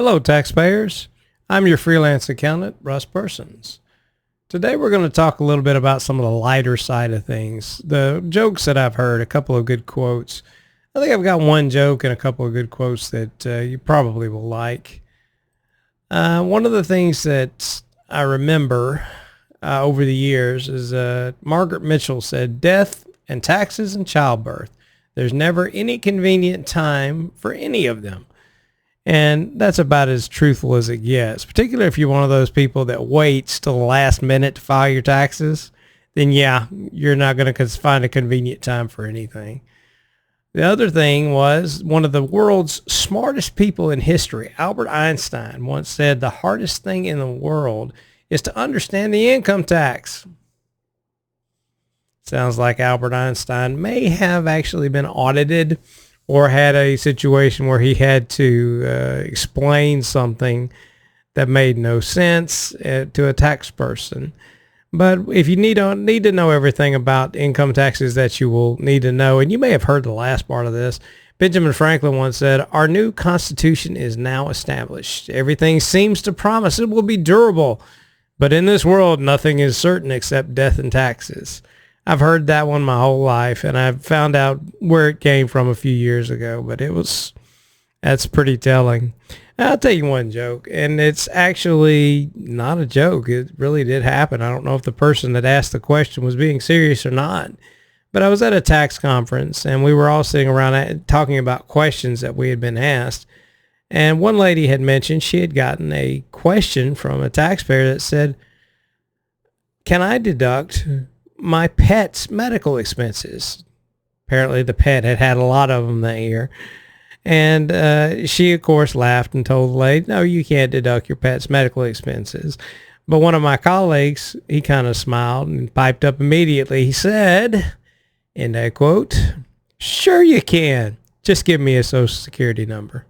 Hello, taxpayers. I'm your freelance accountant, Russ Persons. Today we're going to talk a little bit about some of the lighter side of things. The jokes that I've heard, a couple of good quotes. I think I've got one joke and a couple of good quotes that you probably will like. One of the things that I remember over the years is Margaret Mitchell said, "Death and taxes and childbirth. There's never any convenient time for any of them." And that's about as truthful as it gets, particularly if you're one of those people that waits till the last minute to file your taxes. Then yeah, you're not going to find a convenient time for anything. The other thing was one of the world's smartest people in history, Albert Einstein, once said the hardest thing in the world is to understand the income tax. Sounds like Albert Einstein may have actually been audited or had a situation where he had to explain something that made no sense to a tax person. But if you need to know everything about income taxes that you will need to know, and you may have heard the last part of this, Benjamin Franklin once said, "Our new Constitution is now established. Everything seems to promise it will be durable, but in this world, nothing is certain except death and taxes." I've heard that one my whole life, and I've found out where it came from a few years ago, but that's pretty telling. I'll tell you one joke, and it's actually not a joke. It really did happen. I don't know if the person that asked the question was being serious or not, but I was at a tax conference, and we were all sitting around talking about questions that we had been asked, and one lady had mentioned she had gotten a question from a taxpayer that said, "Can I deduct my pet's medical expenses?" Apparently the pet had had a lot of them that year. And she, of course, laughed and told the lady, "No, you can't deduct your pet's medical expenses." But one of my colleagues, he kind of smiled and piped up immediately. He said, and I quote, "Sure you can. Just give me a social security number."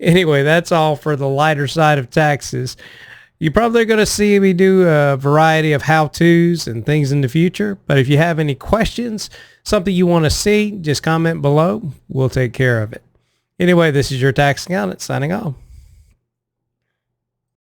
Anyway, that's all for the lighter side of taxes. You're probably going to see me do a variety of how-tos and things in the future. But if you have any questions, something you want to see, just comment below. We'll take care of it. Anyway, this is your tax accountant signing off.